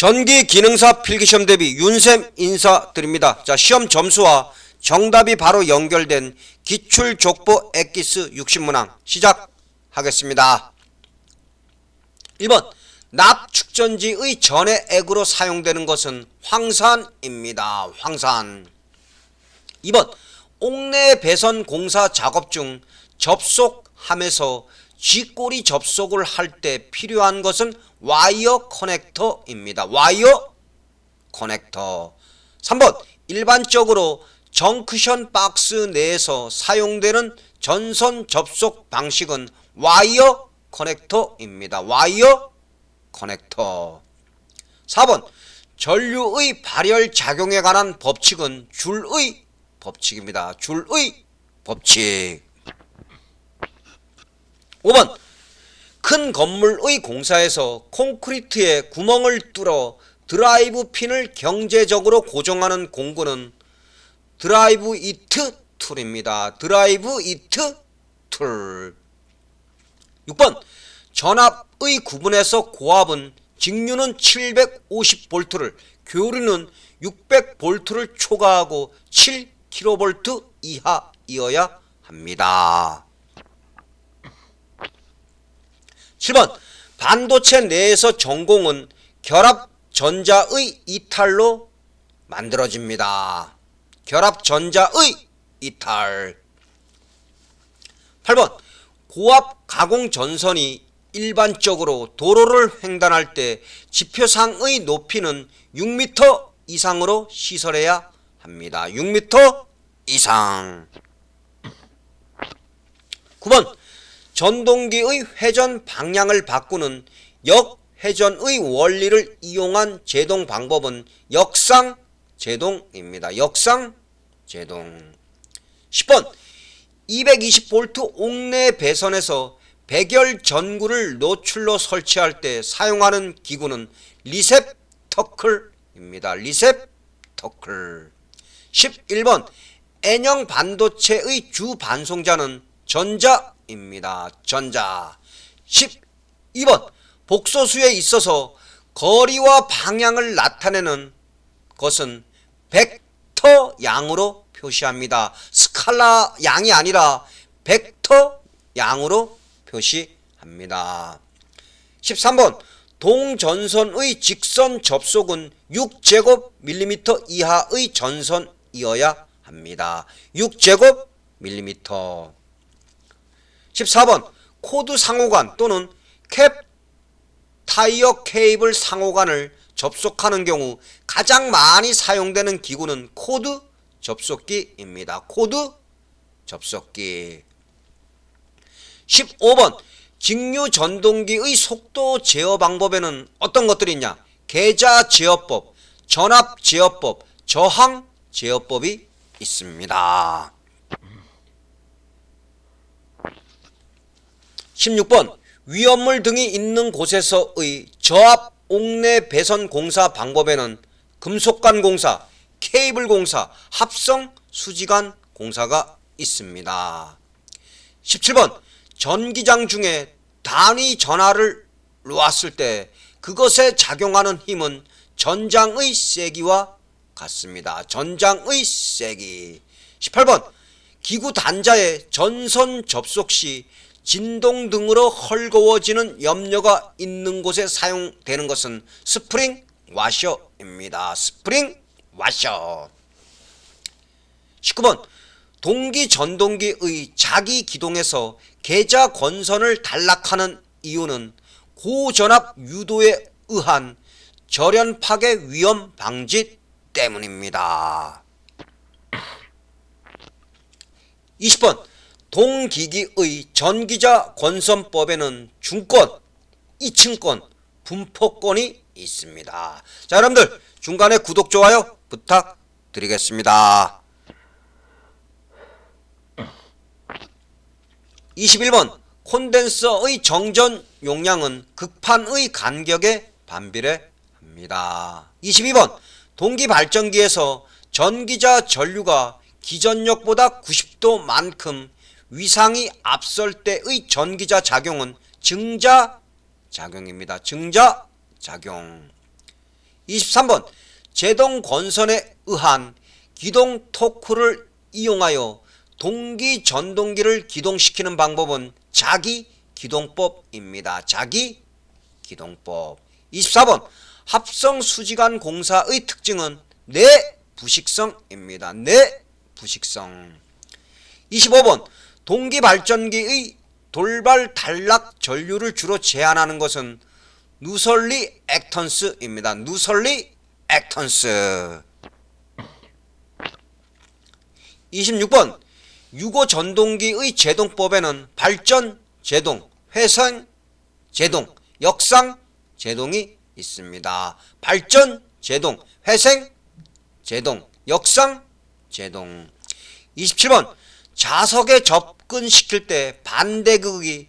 전기 기능사 필기시험 대비 윤쌤 인사드립니다. 자, 시험 점수와 정답이 바로 연결된 기출족보 엑기스 60문항 시작하겠습니다. 1번 납축전지의 전해 액으로 사용되는 것은 황산입니다. 황산. 2번 옥내 배선 공사 작업 중 접속함에서 쥐꼬리 접속을 할 때 필요한 것은 와이어 커넥터입니다. 와이어 커넥터. 3번 일반적으로 정크션 박스 내에서 사용되는 전선 접속 방식은 와이어 커넥터입니다. 와이어 커넥터. 4번 전류의 발열 작용에 관한 법칙은 줄의 법칙입니다. 줄의 법칙. 5번 큰 건물의 공사에서 콘크리트에 구멍을 뚫어 드라이브 핀을 경제적으로 고정하는 공구는 드라이브 이트 툴입니다. 드라이브 이트 툴. 6번 전압의 구분에서 고압은 직류는 750V를 교류는 600V를 초과하고 7kV 이하이어야 합니다. 7번 반도체 내에서 전공은 결합전자의 이탈로 만들어집니다. 결합전자의 이탈. 8번 고압 가공전선이 일반적으로 도로를 횡단할 때 지표상의 높이는 6m 이상으로 시설해야 합니다. 6m 이상. 9번 전동기의 회전 방향을 바꾸는 역회전의 원리를 이용한 제동 방법은 역상제동입니다. 역상제동. 10번 220V 옥내 배선에서 백열 전구를 노출로 설치할 때 사용하는 기구는 리셉터클입니다. 리셉터클. 11번 N형 반도체의 주 반송자는 전자입니다. 전자. 12번 복소수에 있어서 거리와 방향을 나타내는 것은 벡터 양으로 표시합니다. 스칼라 양이 아니라 벡터 양으로 표시합니다. 13번 동전선의 직선 접속은 6제곱밀리미터 이하의 전선이어야 합니다. 6제곱밀리미터. 14번 코드 상호간 또는 캡 타이어 케이블 상호간을 접속하는 경우 가장 많이 사용되는 기구는 코드 접속기입니다. 코드 접속기. 15번 직류 전동기의 속도 제어 방법에는 어떤 것들이 있냐? 계자 제어법, 전압 제어법, 저항 제어법이 있습니다. 16번 위험물 등이 있는 곳에서의 저압 옥내 배선 공사 방법에는 금속관 공사, 케이블 공사, 합성 수지관 공사가 있습니다. 17번 전기장 중에 단위 전하를 놓았을 때 그것에 작용하는 힘은 전장의 세기와 같습니다. 전장의 세기. 18번 기구 단자의 전선 접속 시 진동 등으로 헐거워지는 염려가 있는 곳에 사용되는 것은 스프링 와셔입니다. 스프링 와셔. 19번 동기 전동기의 자기 기동에서 계자 권선을 단락하는 이유는 고전압 유도에 의한 절연 파괴 위험 방지 때문입니다. 20번 동기기의 전기자 권선법에는 중권, 2층권, 분포권이 있습니다. 자, 여러분들 중간에 구독, 좋아요 부탁드리겠습니다. 21번 콘덴서의 정전 용량은 극판의 간격에 반비례합니다. 22번 동기 발전기에서 전기자 전류가 기전력보다 90도만큼 위상이 앞설 때의 전기자 작용은 증자작용입니다. 증자작용. 23번 제동 건선에 의한 기동 토크를 이용하여 동기 전동기를 기동시키는 방법은 자기 기동법입니다. 자기 기동법. 24번 합성 수지관 공사의 특징은 내부식성입니다. 내부식성. 25번 동기 발전기의 돌발 단락 전류를 주로 제한하는 것은 누설리 액턴스입니다. 누설리 액턴스. 26번 유고 전동기의 제동법에는 발전 제동, 회선 제동, 역상 제동이 있습니다. 발전 제동, 회생 제동, 역상 제동. 27번 자석에 접근시킬 때 반대극이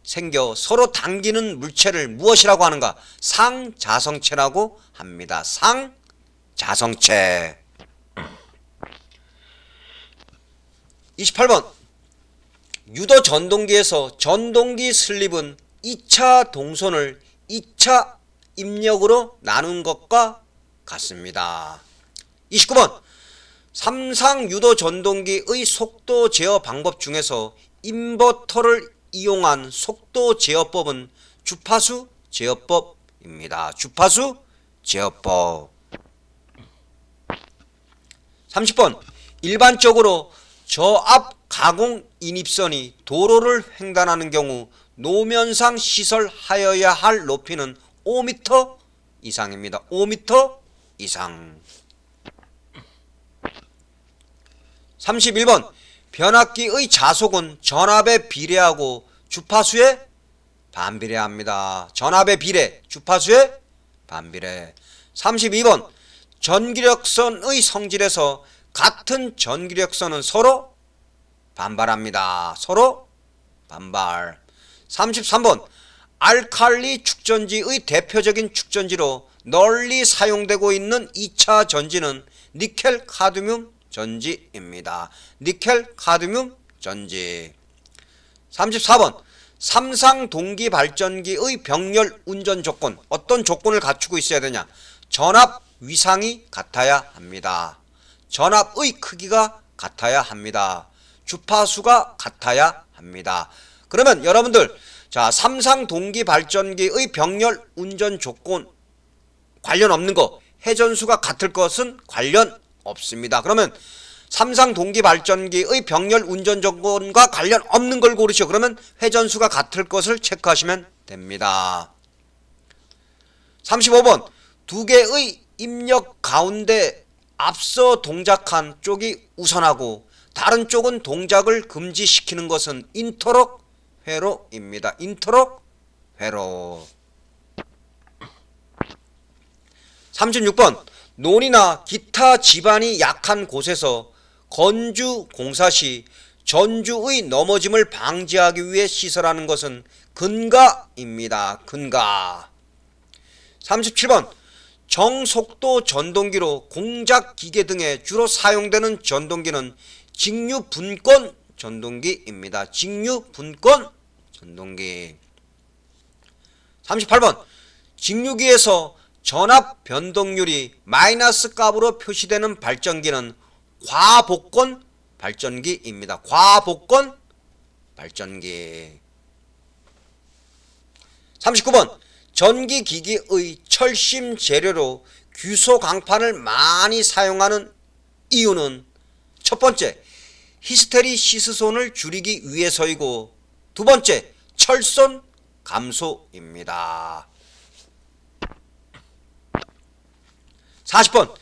생겨 서로 당기는 물체를 무엇이라고 하는가? 상자성체라고 합니다. 상자성체. 28번 유도 전동기에서 전동기 슬립은 2차 동선을 2차 입력으로 나눈 것과 같습니다. 29번 삼상 유도 전동기의 속도 제어 방법 중에서 인버터를 이용한 속도 제어법은 주파수 제어법입니다. 주파수 제어법. 30번 일반적으로 저압 가공 인입선이 도로를 횡단하는 경우 노면상 시설하여야 할 높이는 5m 이상입니다. 5m 이상. 31번 변압기의 자속은 전압에 비례하고 주파수에 반비례합니다. 전압에 비례, 주파수에 반비례. 32번 전기력선의 성질에서 같은 전기력선은 서로 반발합니다. 서로 반발. 33번 알칼리 축전지의 대표적인 축전지로 널리 사용되고 있는 2차 전지는 니켈 카드뮴 전지입니다. 니켈 카드뮴 전지. 34번 삼상 동기 발전기의 병렬 운전 조건. 어떤 조건을 갖추고 있어야 되냐? 전압 위상이 같아야 합니다. 전압의 크기가 같아야 합니다. 주파수가 같아야 합니다. 그러면 여러분들 자 삼상 동기 발전기의 병렬 운전 조건 관련 없는 거, 회전수가 같을 것은 관련 없습니다. 그러면 삼상 동기 발전기의 병렬 운전 조건과 관련 없는 걸 고르시오. 그러면 회전수가 같을 것을 체크하시면 됩니다. 35번 두 개의 입력 가운데 앞서 동작한 쪽이 우선하고 다른 쪽은 동작을 금지시키는 것은 인터럭 회로입니다. 인터럭 회로. 36번 논이나 기타 지반이 약한 곳에서 건주 공사 시 전주의 넘어짐을 방지하기 위해 시설하는 것은 근가입니다. 근가. 37번 정속도 전동기로 공작 기계 등에 주로 사용되는 전동기는 직류분권 전동기입니다. 직류분권 전동기. 38번 직류기에서 전압 변동률이 마이너스 값으로 표시되는 발전기는 과복권 발전기입니다. 과복권 발전기. 39번 전기기기의 철심 재료로 규소 강판을 많이 사용하는 이유는 첫 번째 히스테리시스손을 줄이기 위해서이고 두 번째 철손 감소입니다. 40번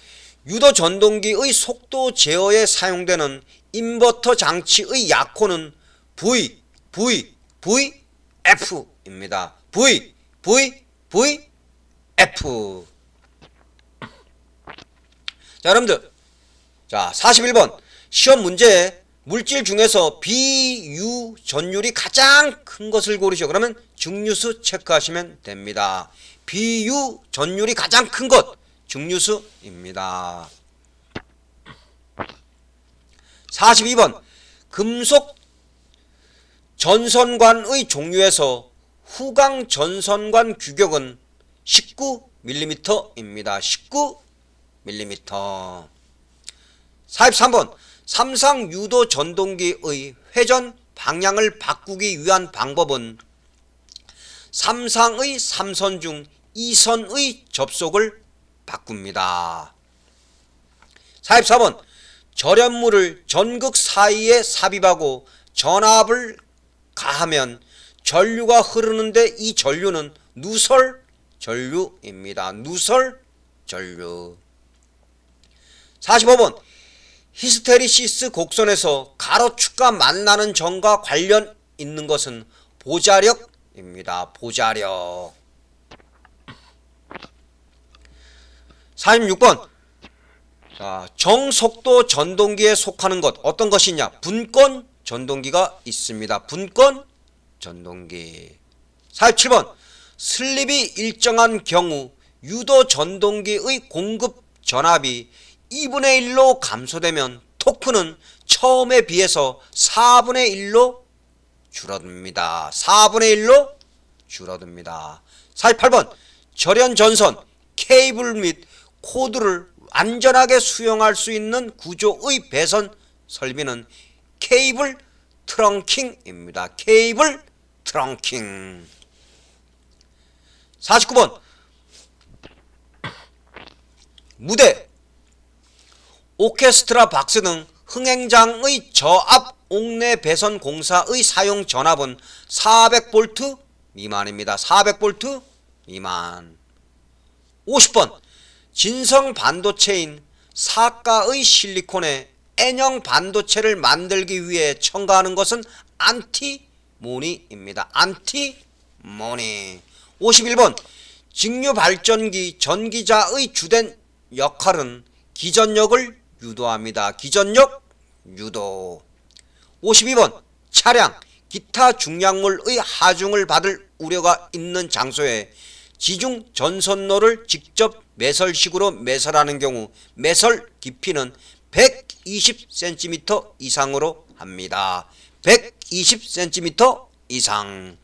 유도 전동기의 속도 제어에 사용되는 인버터 장치의 약호는 VF입니다. VF. 자, 여러분들. 자, 41번. 시험 문제에 물질 중에서 비유 전율이 가장 큰 것을 고르시오. 그러면 증류수 체크하시면 됩니다. 비유 전율이 가장 큰 것. 증류수입니다. 42번 금속 전선관의 종류에서 후강 전선관 규격은 19 19mm입니다. 19mm. 43번 삼상 유도 전동기의 회전 방향을 바꾸기 위한 방법은 삼상의 3선 중 2선의 접속을 바꿉니다. 44번 절연물을 전극 사이에 삽입하고 전압을 가하면 전류가 흐르는데 이 전류는 누설 전류입니다. 누설 전류. 45번 히스테리시스 곡선에서 가로축과 만나는 점과 관련 있는 것은 보자력입니다. 보자력. 46번 정속도 전동기에 속하는 것 어떤 것이냐? 분권 전동기가 있습니다. 분권 전동기. 47번 슬립이 일정한 경우 유도 전동기의 공급 전압이 2분의 1로 감소되면 토크는 처음에 비해서 4분의 1로 줄어듭니다. 4분의 1로 줄어듭니다. 48번 절연전선, 케이블 및 코드를 안전하게 수용할 수 있는 구조의 배선 설비는 케이블 트렁킹입니다. 케이블 트렁킹. 49번 무대, 오케스트라 박스 등 흥행장의 저압 옥내 배선 공사의 사용 전압은 400V 미만입니다. 400V 미만. 50번 진성 반도체인 사가의 실리콘에 N형 반도체를 만들기 위해 첨가하는 것은 안티모니입니다. 안티모니. 51번 직류 발전기 전기자의 주된 역할은 기전력을 유도합니다. 기전력 유도. 52번 차량, 기타 중량물의 하중을 받을 우려가 있는 장소에 지중 전선로를 직접 매설식으로 매설하는 경우 매설 깊이는 120cm 이상으로 합니다. 120cm 이상.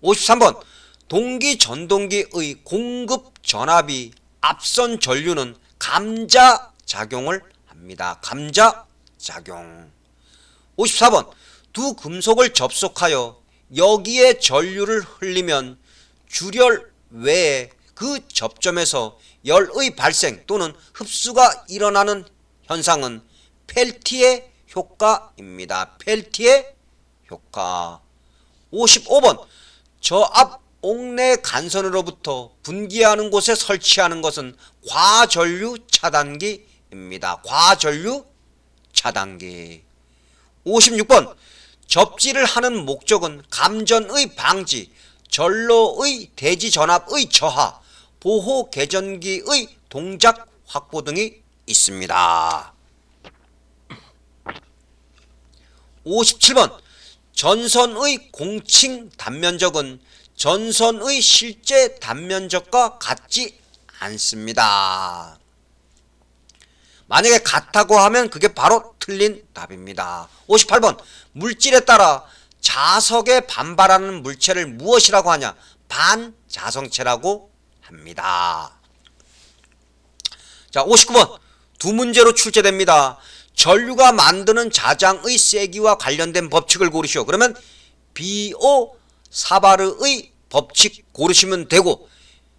53번 동기 전동기의 공급 전압이 앞선 전류는 감자작용을 합니다. 감자작용. 54번 두 금속을 접속하여 여기에 전류를 흘리면 줄열 외에 그 접점에서 열의 발생 또는 흡수가 일어나는 현상은 펠티의 효과입니다. 펠티의 효과. 55번 저압 옥내 간선으로부터 분기하는 곳에 설치하는 것은 과전류 차단기입니다. 과전류 차단기. 56번 접지를 하는 목적은 감전의 방지, 전로의 대지 전압의 저하, 보호 개전기의 동작 확보 등이 있습니다. 57번 전선의 공칭 단면적은 전선의 실제 단면적과 같지 않습니다. 만약에 같다고 하면 그게 바로 틀린 답입니다. 58번 물질에 따라 자석에 반발하는 물체를 무엇이라고 하냐? 반자성체라고 합니다. 자, 59번 두 문제로 출제됩니다. 전류가 만드는 자장의 세기와 관련된 법칙을 고르시오. 그러면 비오 사바르의 법칙 고르시면 되고,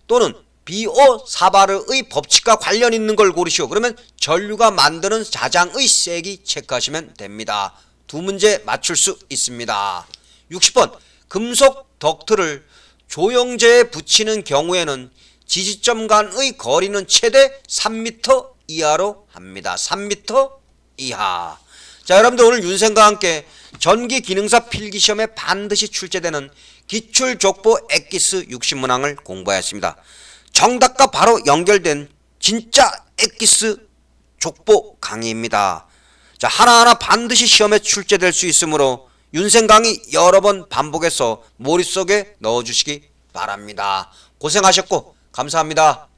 또는 비오 사바르의 법칙과 관련 있는 걸 고르시오. 그러면 전류가 만드는 자장의 세기 체크하시면 됩니다. 두 문제 맞출 수 있습니다. 60번 금속 덕트를 조영제에 붙이는 경우에는 지지점 간의 거리는 최대 3m 이하로 합니다. 3m 이하. 자, 여러분들 오늘 윤생과 함께 전기기능사 필기시험에 반드시 출제되는 기출족보 엑기스 60문항을 공부하였습니다. 정답과 바로 연결된 진짜 엑기스 족보 강의입니다. 자, 하나하나 반드시 시험에 출제될 수 있으므로 윤생 강의 여러 번 반복해서 머릿속에 넣어주시기 바랍니다. 고생하셨고 감사합니다.